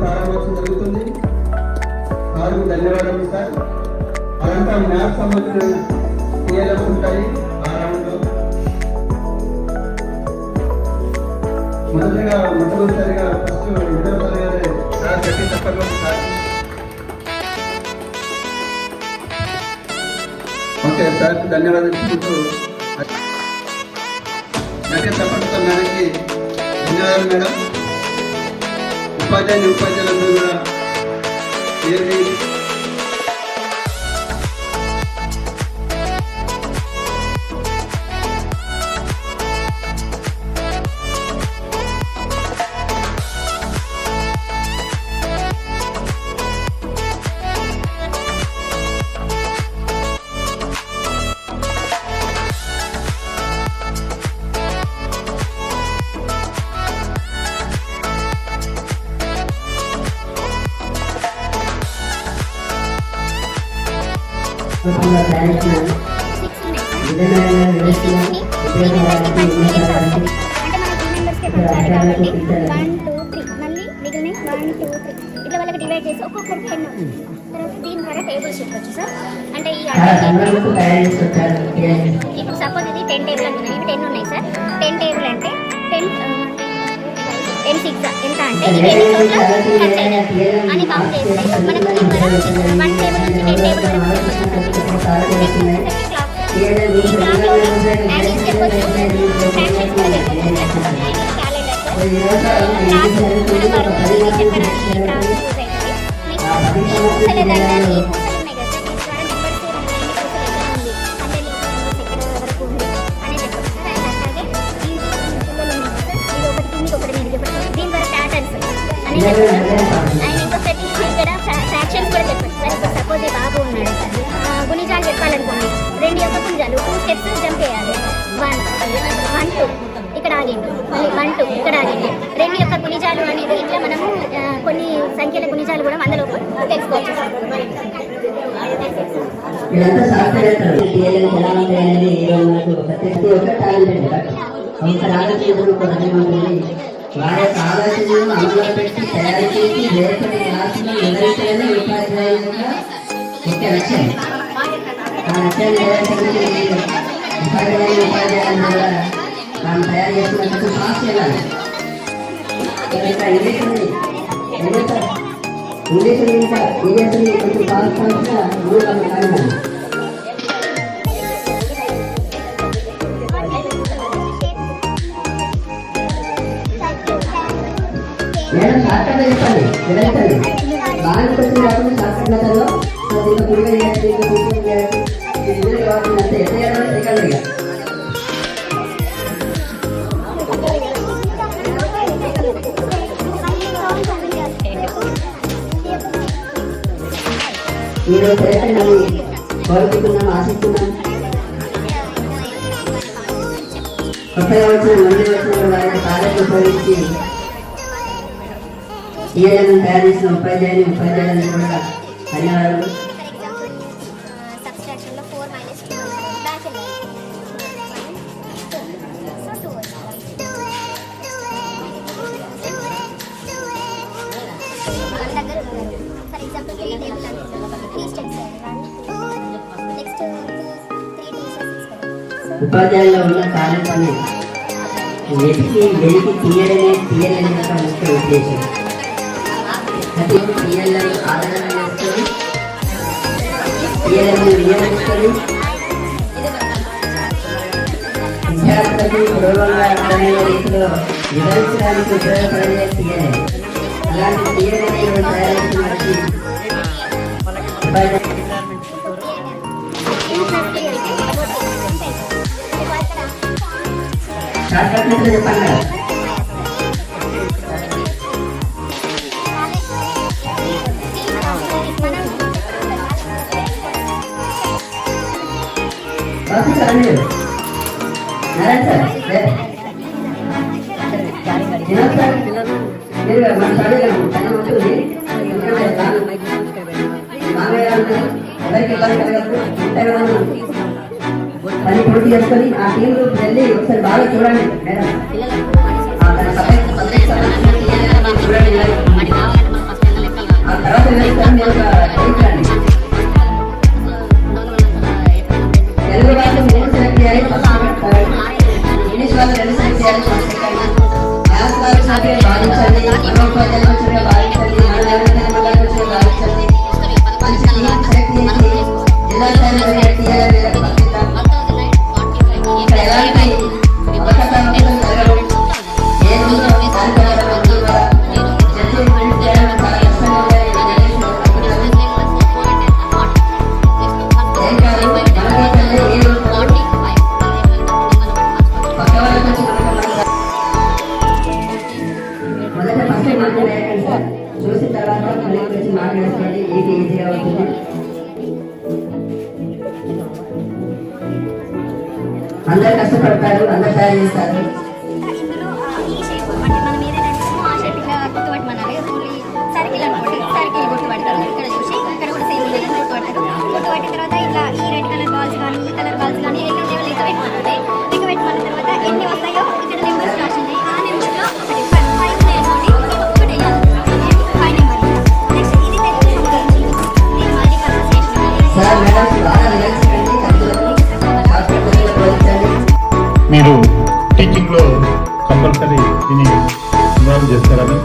ప్రారంభోత్సవం జరుగుతుంది. వారికి ధన్యవాదాలు సార్. అదంతా మ్యాథ్స్ సంబంధించిన టీఎల్ఎస్ ఉంటాయి ఆ రౌండ్లో. మొట్టమొదటిసారిగా ఫస్ట్ విడవసారి సార్ గట్టి చెప్పండి సార్. ఓకే సార్, ధన్యవాదాలు ఇచ్చుకుంటూ గట్టి చెప్పడంతో మేడంకి ధన్యవాదాలు మేడం. ఉపాధ్యాయులందరూ కూడా ఇట్లా వాళ్ళకి డివైడ్ చేసి ఒక్కొక్కరికి 10 తర్వాత దీని ద్వారా టేబుల్స్ చెప్పచ్చు సార్. అంటే ఈ ఇప్పుడు సపోజ్ ఇది 10 టేబుల్ అనుకున్నాయి, ఇవి 10 ఉన్నాయి సార్. 10 టేబుల్ అంటే 10 6 ఎంత అంటే అని కౌంట్ చేస్తే మనకు దీని ద్వారా 1 టేబుల్ నుంచి 10 టేబుల్ ఫ్రాక్షన్స్ కూడా చెప్పచ్చు సార్. ఇప్పుడు సపోజ్ ఈ బాబు ఉన్నాడు, గుణిజాలు చెప్పాలనుకోండి, 2 యొక్క గుణిజాలు 2 స్టెప్స్ జంప్ చేయాలి. 1 2 ఇక్కడ ఆగింది, మళ్ళీ 1 2 ఇక్కడ ఆగింది. 2 యొక్క గుణిజాలు అనేది ఇట్లా మనము కొన్ని సంఖ్యల గుణిజాలు కూడా 100 లోపు తెలుసుకోవచ్చు సార్. వారి ఆలోచనలను అమలు పెట్టి తయారు చేసి రేపటి క్లాసులో ఎవరికైనా ఉపాధ్యాయుల ముఖ్య లక్ష్యం. ఆ లక్ష్యాన్ని ఉపాధ్యాయుల ద్వారా మనం తయారు చేసినందుకు పాస్ చేయాలి. ఇంగ్లీష్ ఇంకా ఇంగ్లీష్ని కొంచెం పాస్ కావాల్సిన మూలం కారణం. మేడం షార్ట్కట్లో చెప్పండి, వినండి. బాగా క్వశ్చన్ కాకుండా షార్ట్కట్లో చదువు. దీంట్లో గుడిగా చేయాలి, దీంట్లో కూర్చొని చేయాలి, దీని కావాల్సిన అంతే ఎంత చేయాలో సెకండ్ ఇక. మీరు ప్రయత్నం కోరుకుంటున్నాం, ఆశిస్తున్నాం. కొత్తగా వచ్చిన మంది వచ్చిన వారి కాలేజీ ఉపయోగించి టీఎల్ఎం తయారు చేసిన ఉపాధ్యాయులను కూడా ధన్యవాదాలు. ఉపాధ్యాయుల్లో ఉన్న కాలం పని వెలికి తీయడమే టీఎల్ఎం యొక్క ముఖ్య ఉద్దేశం. టీఎల్ఎం ఆదరణ చేసుకొని టీఎల్ఎం వినియోగించుకొని విద్యార్థులకు సులభంగా అర్థమయ్యే రీతిలో వివరించడానికి ఉపయోగపడే టీఎల్ఎం. అలాంటి టీఎల్ఎం తయారు చేసిన చెప్పండి. పని పూర్తి చేసుకొని ఆ టీం వెళ్ళి ఒకసారి బాగా చూడండి మేడం. వచ్చినట్టుగా భావించండి, మన ఉపాధ్యాయులు వచ్చినట్టుగా భావించండి, మన ఎవరికైనా మండలికి వచ్చినట్టుగా భావించండి. మంచి టీం సెలెక్ట్ చేసి జిల్లా స్థాయిలో వీళ్ళకి పంపిద్దాం. ఇక్కడ ఎలాంటి అవకతవకలు జరగవు. ఏముందో దాని ప్రకారం అందరూ కూడా జడ్జిమెంట్ ప్రింట్ చేయడం చాలా కష్టంగా ఉందని ఏం కాదు, మనకైతే ఏదో పక్క వాళ్ళ నుంచి మొదట ఫస్ట్ మాట్లాడేయండి సార్, చూసిన తర్వాత మళ్ళీ గురించి మాట్లాడుకోండి, ఈజీగా అవుతుంది. అందరు కష్టపడతారు, అందరు తయారు చేస్తారు. ఇందులో ఈ షేప్ అంటే మనం ఏదైనా అడిగామో ఆ షేప్ ఇలా గుర్తుపట్టమనాలి. ఓన్లీ సర్కిల్ అనుకోండి, సర్కిల్ గుర్తుపడతారు. ఇక్కడ చూసి ఇక్కడ కూడా సేమ్ ఉంది గుర్తుపడతారు. గుర్తుపట్టిన తర్వాత ఇలా ఈ రెడ్ కలర్ బాల్స్ కానీ ఈ కలర్ బాల్స్ కానీ ఎన్ని ఉన్నాయో లెక్క పెట్టుకోవాలి. లెక్క పెట్టుకున్న తర్వాత ఎన్ని వస్తాయో ఇక్కడ నెంబర్స్ రాసింది. ఆ నెంబర్లో ఒకటి 5 ఉన్నాయి అనుకోండి, ఒకటి వేయాలి. 5 నెంబర్. నెక్స్ట్ ఇది తెలుగు సంబంధించి ఇది మళ్ళీ కలర్ సార్ మేడం బాగా రిలాక్స్ కండి, అందులో పోల్చండి. మీరు టీచింగ్లో కంపల్సరీ దీన్ని ఇన్వాల్వ్ చేస్తారని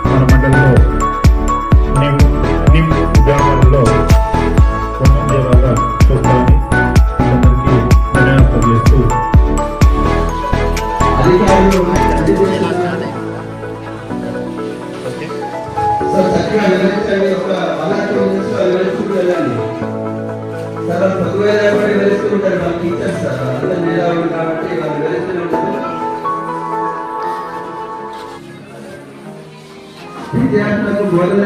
మన మండలిలో అన్ని విభాగాలలో పొందేలాగా చూస్తారని అందరికీ ధన్యవాదాలు చేస్తూ అధికారులు సార్ చక్కగా వివరించండి. ఒక 1 or 2 minutes వివరిస్తూ వెళ్ళండి సార్. పొద్దుగా కూడా వివరిస్తూ ఉంటారు మన టీచర్స్ సార్, అందరూ మేధావులు కాబట్టి వాళ్ళు వివరిస్తూ ఉంటారు. విద్యార్థులకు బోధన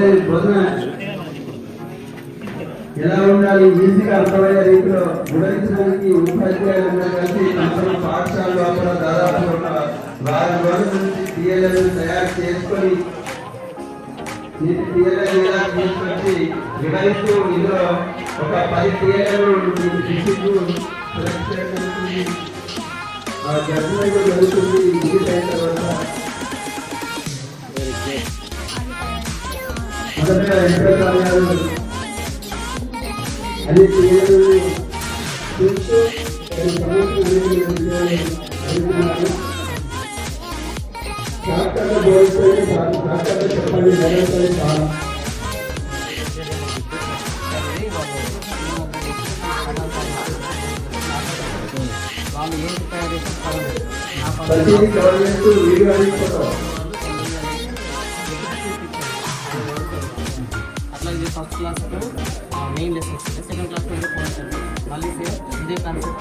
ఎలా ఉండాలి, ఈజీగా అర్థమయ్యే రీతిలో వివరించడానికి ఉపాధ్యాయులందరూ కలిసి తమ పాఠశాల లోపల దాదాపు ఒక 6 రోజుల నుంచి టీఎల్ఎల్ తయారు చేసుకొని తీసుకొచ్చి వివరిస్తూ ఇందులో ఒక 10 టీఎల్ఎల్ జడ్జిమెంట్ జరుగుతుంది. ఇది అయిన తర్వాత మొదట ఎంట్రకాలు అది టీఎల్ఎల్ చూస్తూ డాక్టర్లు బోధిస్తే డాక్టర్లు చెప్పండి జరుగుతుంది చాలా ప్రతిదీ కవర్ చేస్తూ వీడియో అడిగిపోతాం. అట్లాగే first class main lessons, second class మళ్ళీ సేమ్ ఇదే కాన్సెప్ట్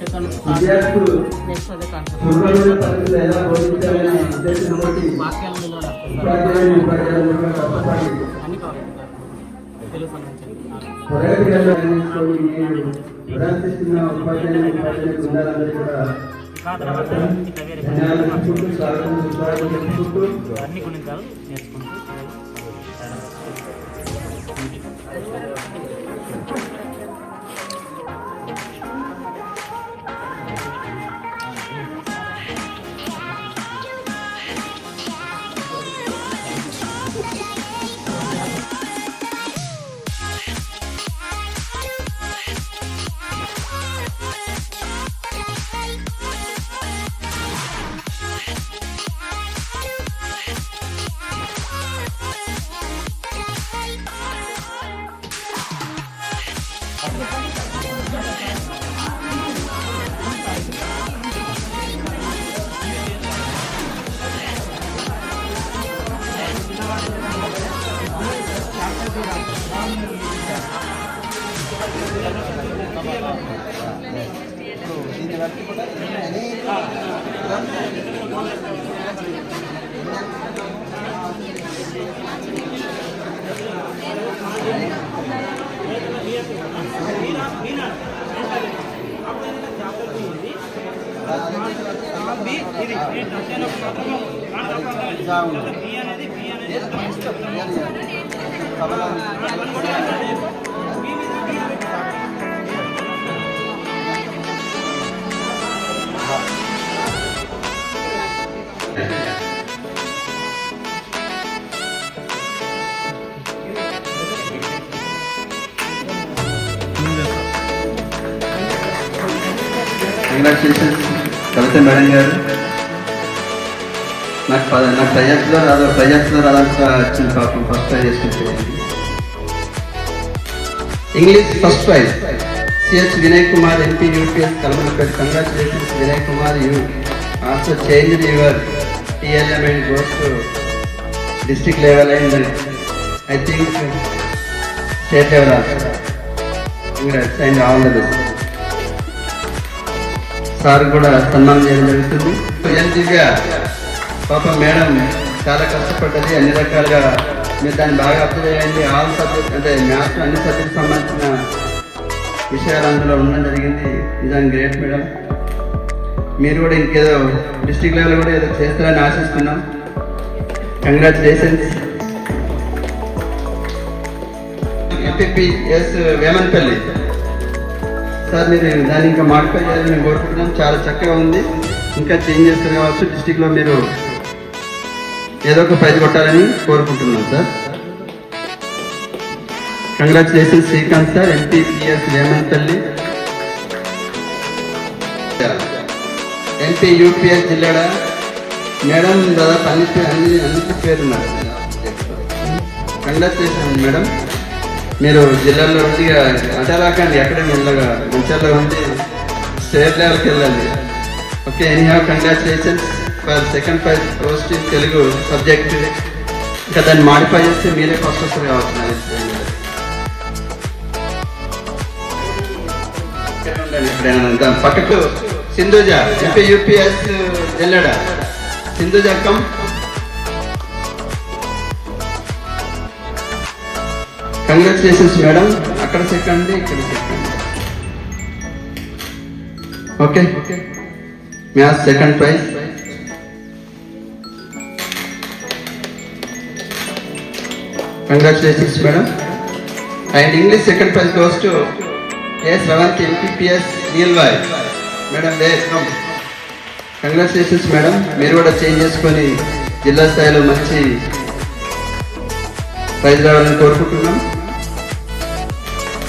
సెకండ్ విద్యార్థులు నెక్స్ట్ అదే కాన్సెప్ట్ సుబ్రహ్మణ్య పరిస్థితులు ఎలా బోధించాలనే ఉద్దేశంతో వాక్యాలు ఉపాధ్యాయులు కష్టపడి అన్ని కావాలి తెలుగు సంబంధించి తరగతిగా నిర్ణయించుకొని నేను ప్రదర్శిస్తున్న ఉపాధ్యాయులు ఉండాలని కూడా ధన్యవాదాలు చెప్పుకుంటూ స్వాగతం చెప్పుకుంటూ అన్ని గుణించాలు నేర్చుకుంటూ Congratulations. కవిత మేడం గారు, నాకు ప్రజెంట్లో రాదంతా వచ్చింది పాపం, ఫస్ట్ ప్రైజ్ చేసుకుంటే. English first prize CH Vinay Kumar, MP UPS Kalamalapeta. Congratulations Vinay Kumar, you also change your TLM and goes to district level and I think state level also. Congrats and all the best. Sir కూడా సన్మానం చేయడం జరుగుతుంది. దివ్య పాప madam చాలా కష్టపడ్డది, అన్ని రకాలుగా మీరు దాన్ని బాగా అప్లై చేయండి. ఆల్ సబ్జెక్ట్ అంటే మ్యాథ్స్ అన్ని సబ్జెక్ట్ సంబంధించిన విషయాలు అందులో ఉండడం జరిగింది. నిజానికి గ్రేట్ మేడం. మీరు కూడా ఇంకేదో డిస్ట్రిక్ట్ లెవెల్ కూడా ఏదో చేస్తారని ఆశిస్తున్నాం. కంగ్రాచులేషన్స్. ఎంపీపీఎస్ వేమన్పల్లి సార్, మీరు దాన్ని ఇంకా మాడిఫై చేయాలని మేము కోరుకుంటున్నాం. చాలా చక్కగా ఉంది, ఇంకా చేంజ్ చేస్తారు కావచ్చు. డిస్ట్రిక్ట్లో మీరు ఏదో ఒక ప్రైజ్ కొట్టాలని కోరుకుంటున్నాం sir. Congratulations Srikanth sir, MPPS Vemanpalli. MP UPS Jillada madam దాదాపు అన్నిటి పేరున్నారు. Congratulation madam. మీరు జిల్లాలో ఉండి అటారాకండి, ఎక్కడే మెల్లగా మంచాల్లో ఉండి స్టేట్ లెవెల్కి వెళ్ళాలి. Okay, any have congratulations for second prize post in Telugu subject. ఇంకా దాన్ని మాడిఫై చేస్తే మీరే ఫస్ట్ వస్తారు కావచ్చు. పక్కకు Sindhuja, MP UPS Jillada. Sindhuja come. Congratulations madam. అక్కడ సెకండ్, ఇక్కడ second. Okay, maths second prize. Congratulations madam. And English second prize goes to S Ravanthi, MPPS Nilwai. Madam come. Congratulations madam. మీరు కూడా చేంజ్ చేసుకొని జిల్లా స్థాయిలో మంచి ప్రైజ్ రావాలని కోరుకుంటున్నాం.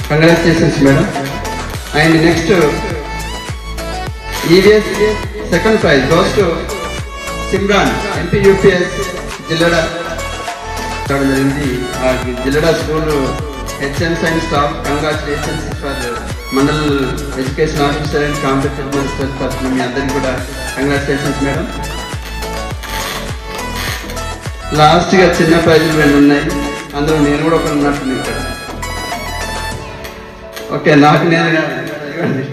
Congratulations madam. And next EVS second prize goes to Simran, MP UPS Jillada. జరిగింది ఆ Jillada school HMs and staff. Congratulations for mandal education officer and competent minister తరఫున మీ అందరికీ కూడా కంగ్రాచులేషన్స్ మేడం. లాస్ట్గా చిన్న ప్రైజులు 2 ఉన్నాయి, అందులో నేను కూడా ఒకటి ఉన్నట్టుంది ఇక్కడ. ఓకే, నాకు నేను ఇవ్వండి.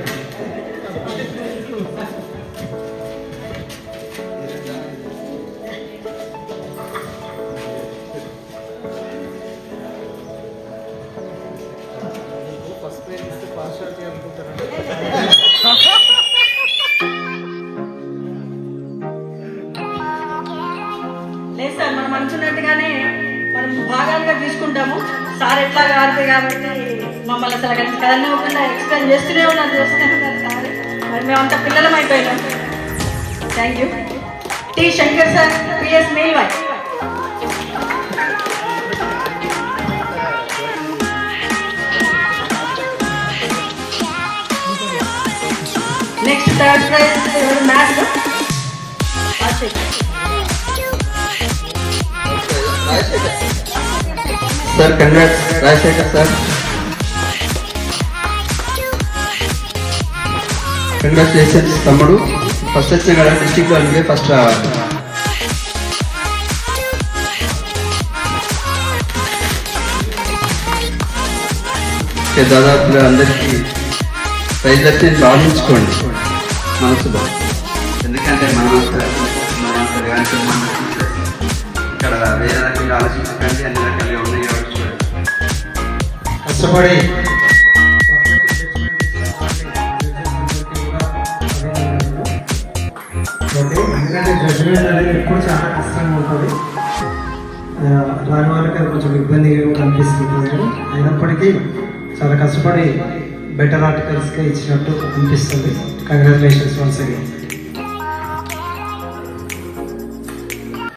లేదు సార్, మనం అనుకున్నట్టుగానే మనం భాగాలుగా తీసుకుంటాము. సార్ ఎట్లా ఆడితే కాబట్టి మమ్మల్ని అసలు కదలకుండా ఎక్స్ప్లెయిన్ చేస్తూనే ఉన్నారు సార్. మరి మేమంతా పిల్లలం అయిపోయినాం. Thank you. T Shankar sir, PS Melvai. Next third prize maths sir. Congrats Rajasekhar sir. Congratulations తమ్ముడు. ఫస్ట్ వచ్చిన కదా డిస్ట్రిక్ట్లో అందుకే ఫస్ట్ రావాలి. దాదాపుగా అందరికీ ప్రైజ్ వచ్చి భావించుకోండి మనసులో. ఎందుకంటే ఇక్కడ వేరే రకంగా ఆలోచించకండి, అన్ని రకాలుగా ఉన్నాయి కాబట్టి కష్టపడి ఎందుకంటే జడ్జిమెంట్ అనేది ఎప్పుడు చాలా కష్టంగా ఉంటుంది. రాని వాళ్ళకి అది కొంచెం ఇబ్బందిగా అనిపిస్తుంది. అయినప్పటికీ చాలా కష్టపడి బెటర్ ఆర్టికల్స్గా ఇచ్చినట్టు అనిపిస్తుంది. Congratulations once again.